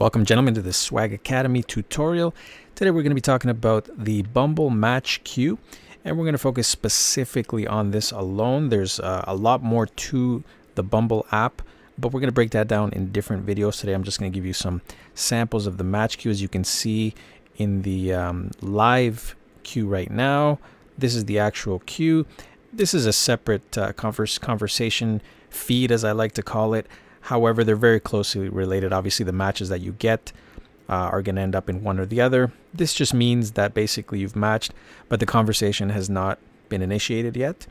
Welcome, gentlemen, to the Swag Academy tutorial. Today we're going to be talking about the Bumble Match Queue, and we're going to focus specifically on this alone. There's a lot more to the Bumble app, but we're going to break that down in different videos. Today I'm just going to give you some samples of the match queue. As you can see in the live queue right now, this is the actual queue. This is a separate conversation feed, as I like to call it. However, they're very closely related. Obviously, the matches that you get are going to end up in one or the other. This just means that basically you've matched, but the conversation has not been initiated yet.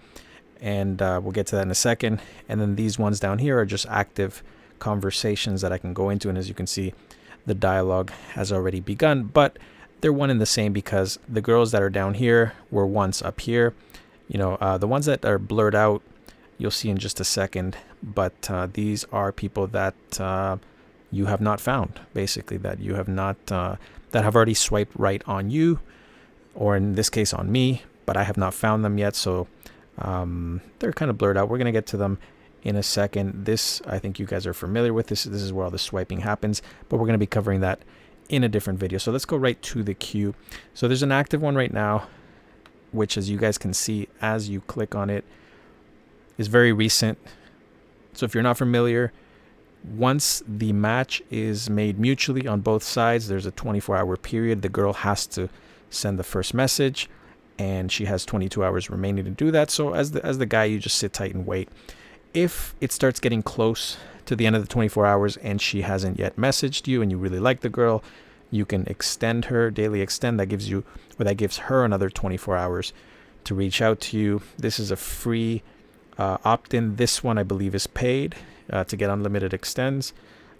And we'll get to that in a second. And then these ones down here are just active conversations that I can go into. And as you can see, the dialogue has already begun. But they're one and the same because the girls that are down here were once up here. You know, the ones that are blurred out, you'll see in just a second, but these are people that you have not found, basically, that you have not, that have already swiped right on you, or in this case on me, but I have not found them yet, so they're kind of blurred out. We're going to get to them in a second. This, I think you guys are familiar with this. This is where all the swiping happens, but we're going to be covering that in a different video. So let's go right to the queue. So there's an active one right now, which, as you guys can see as you click on it, is very recent. So if you're not familiar, once the match is made mutually on both sides, there's a 24-hour period. The girl has to send the first message, and she has 22 hours remaining to do that. So as the guy, you just sit tight and wait. If it starts getting close to the end of the 24 hours and she hasn't yet messaged you and you really like the girl, you can extend her, daily extend. That gives you, or that gives her, another 24 hours to reach out to you. This is a free opt-in. This one, I believe, is paid to get unlimited extends.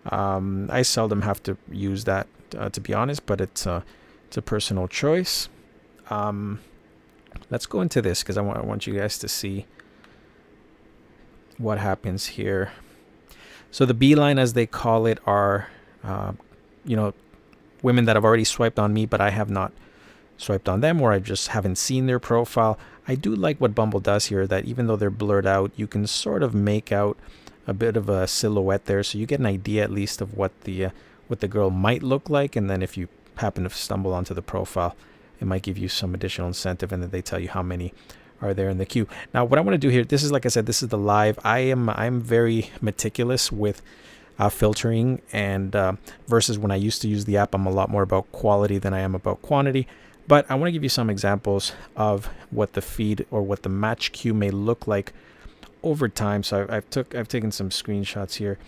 I seldom have to use that, to be honest, but it's a personal choice. Let's go into this because I want you guys to see what happens here. So the beeline, as they call it, are women that have already swiped on me, but I have not swiped on them, or I just haven't seen their profile. I do like what Bumble does here, that even though they're blurred out, you can sort of make out a bit of a silhouette there, so you get an idea at least of what the girl might look like. And then if you happen to stumble onto the profile, it might give you some additional incentive, and then they tell you how many are there in the queue. Now, what I want to do here, this is, like I said, this is the live. I'm very meticulous with filtering, and versus when I used to use the app, I'm a lot more about quality than I am about quantity. But I want to give you some examples of what the feed or what the match queue may look like over time. So I've taken some screenshots here.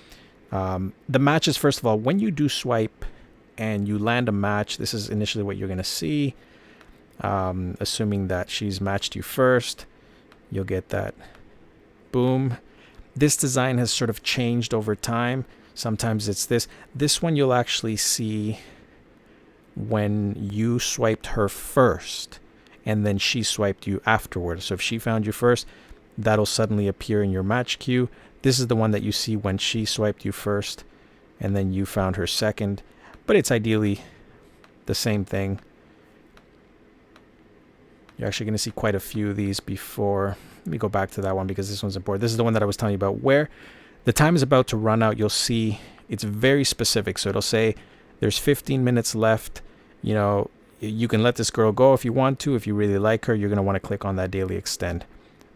The matches, first of all, when you do swipe and you land a match, this is initially what you're going to see. Assuming that she's matched you first, you'll get that boom. This design has sort of changed over time. Sometimes it's this. This one you'll actually see when you swiped her first and then she swiped you afterwards. So if she found you first, that'll suddenly appear in your match queue. This is the one that you see when she swiped you first and then you found her second, but it's ideally the same thing. You're actually going to see quite a few of these before. Let me go back to that one because this one's important. This is the one that I was telling you about, where the time is about to run out. You'll see it's very specific. So it'll say there's 15 minutes left. You know, you can let this girl go if you want to. If you really like her, you're going to want to click on that daily extend.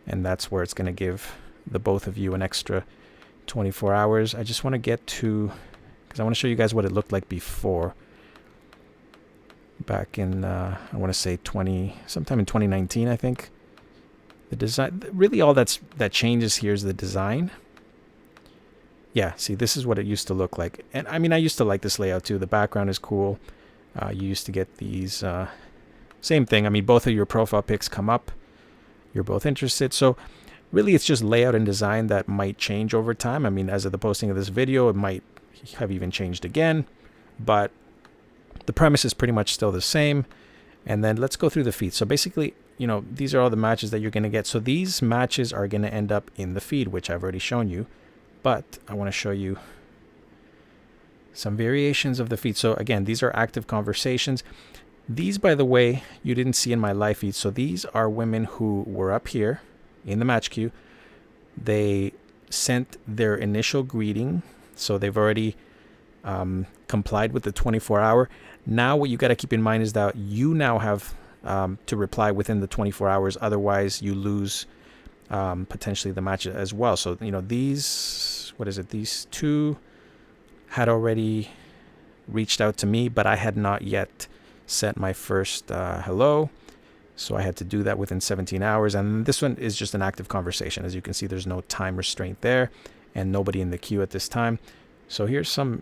And that's where it's going to give the both of you an extra 24 hours. I just want to get to, because I want to show you guys what it looked like before. Back in, I want to say sometime in 2019, I think. The design, really all that changes here is the design. Yeah, see, this is what it used to look like. And I mean, I used to like this layout too. The background is cool. You used to get these, same thing. I mean, both of your profile pics come up. You're both interested. So really, it's just layout and design that might change over time. I mean, as of the posting of this video, it might have even changed again. But the premise is pretty much still the same. And then let's go through the feed. So basically, you know, these are all the matches that you're going to get. So these matches are going to end up in the feed, which I've already shown you. But I want to show you some variations of the feed. So again, these are active conversations. These, by the way, you didn't see in my live feed. So these are women who were up here in the match queue. They sent their initial greeting. So they've already complied with the 24-hour. Now what you got to keep in mind is that you now have to reply within the 24 hours. Otherwise, you lose potentially the match as well. So, these two had already reached out to me, but I had not yet sent my first hello. So I had to do that within 17 hours. And this one is just an active conversation. As you can see, there's no time restraint there and nobody in the queue at this time. So here's some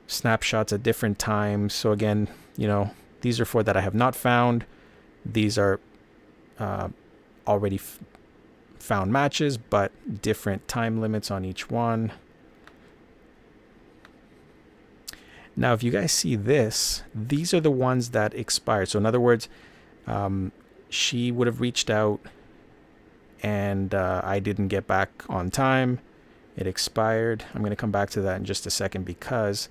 snapshots at different times. So again, these are 4 that I have not found. These are already found matches, but different time limits on each one. Now, if you guys see this, these are the ones that expired. So in other words, she would have reached out and I didn't get back on time. It expired. I'm going to come back to that in just a second, because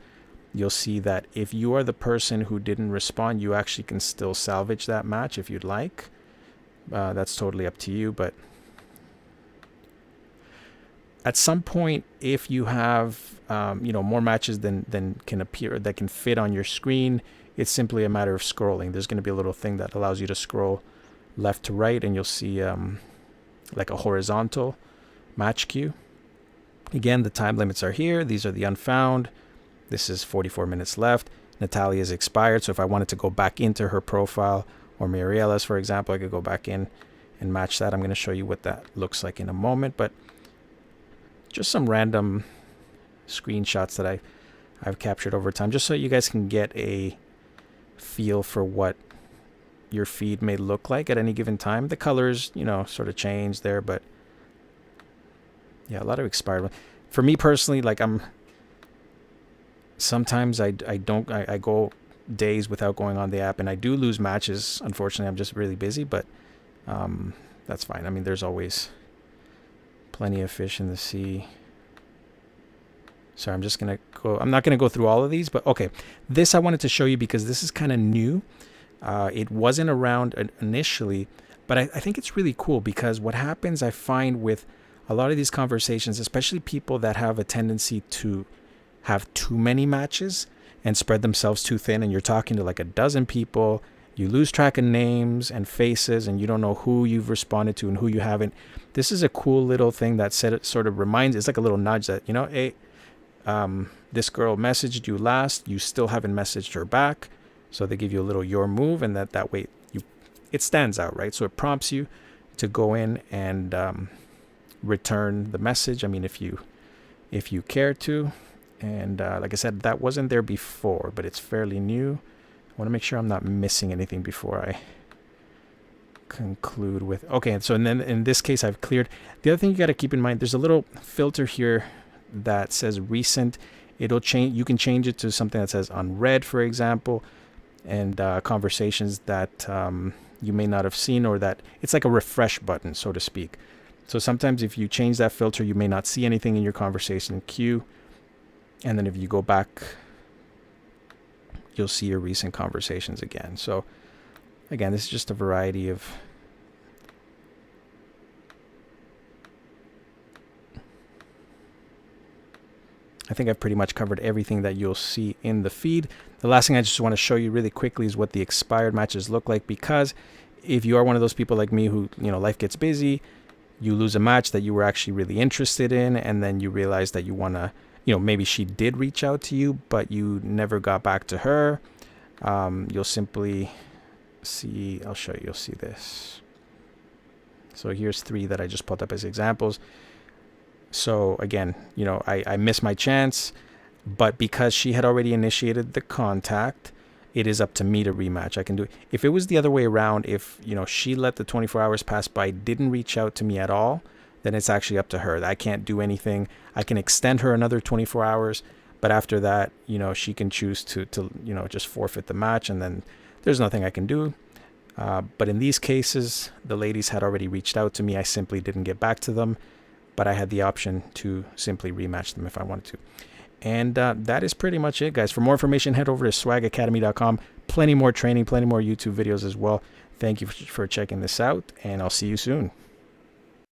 you'll see that if you are the person who didn't respond, you actually can still salvage that match if you'd like. That's totally up to you. But at some point, if you have more matches than can appear, that can fit on your screen, it's simply a matter of scrolling. There's going to be a little thing that allows you to scroll left to right, and you'll see like a horizontal match queue. Again, the time limits are here. These are the unfound. This is 44 minutes left. Natalia's expired. So if I wanted to go back into her profile, or Mariella's, for example, I could go back in and match that. I'm going to show you what that looks like in a moment. But just some random screenshots that I've captured over time, just so you guys can get a feel for what your feed may look like at any given time. The colors, sort of change there, but yeah, a lot of expired. For me personally, like sometimes I go days without going on the app, and I do lose matches. Unfortunately, I'm just really busy, but that's fine. I mean, there's always plenty of fish in the sea. Sorry, I'm not gonna go through all of these, but okay. This I wanted to show you because this is kind of new. It wasn't around initially, but I think it's really cool, because what happens, I find, with a lot of these conversations, especially people that have a tendency to have too many matches and spread themselves too thin, and you're talking to like a dozen people, you lose track of names and faces, and you don't know who you've responded to and who you haven't. This is a cool little thing that sort of reminds, it's like a little nudge that, hey, this girl messaged you last, you still haven't messaged her back. So they give you a little your move, and that way it stands out, right? So it prompts you to go in and return the message. I mean, if you care to. And like I said, that wasn't there before, but it's fairly new. I want to make sure I'm not missing anything before I conclude with. Okay, and so then in this case, I've cleared. The other thing you got to keep in mind, there's a little filter here that says recent. It'll change. You can change it to something that says unread, for example, and conversations that you may not have seen, or that it's like a refresh button, so to speak. So sometimes if you change that filter, you may not see anything in your conversation queue. And then if you go back, you'll see your recent conversations again. So again, this is just a variety of I think I've pretty much covered everything that you'll see in the feed. The last thing I just want to show you really quickly is what the expired matches look like, because if you are one of those people like me who, life gets busy, you lose a match that you were actually really interested in, and then you realize that you want to, maybe she did reach out to you, but you never got back to her. You'll simply see, I'll show you, you'll see this. So here's 3 that I just pulled up as examples. So again, I missed my chance, but because she had already initiated the contact, it is up to me to rematch. I can do it. If it was the other way around, if, she let the 24 hours pass by, didn't reach out to me at all, then it's actually up to her. I can't do anything. I can extend her another 24 hours, but after that, she can choose to just forfeit the match, and then there's nothing I can do. But in these cases, the ladies had already reached out to me. I simply didn't get back to them, but I had the option to simply rematch them if I wanted to. And that is pretty much it, guys. For more information, head over to swagacademy.com. Plenty more training, plenty more YouTube videos as well. Thank you for checking this out, and I'll see you soon.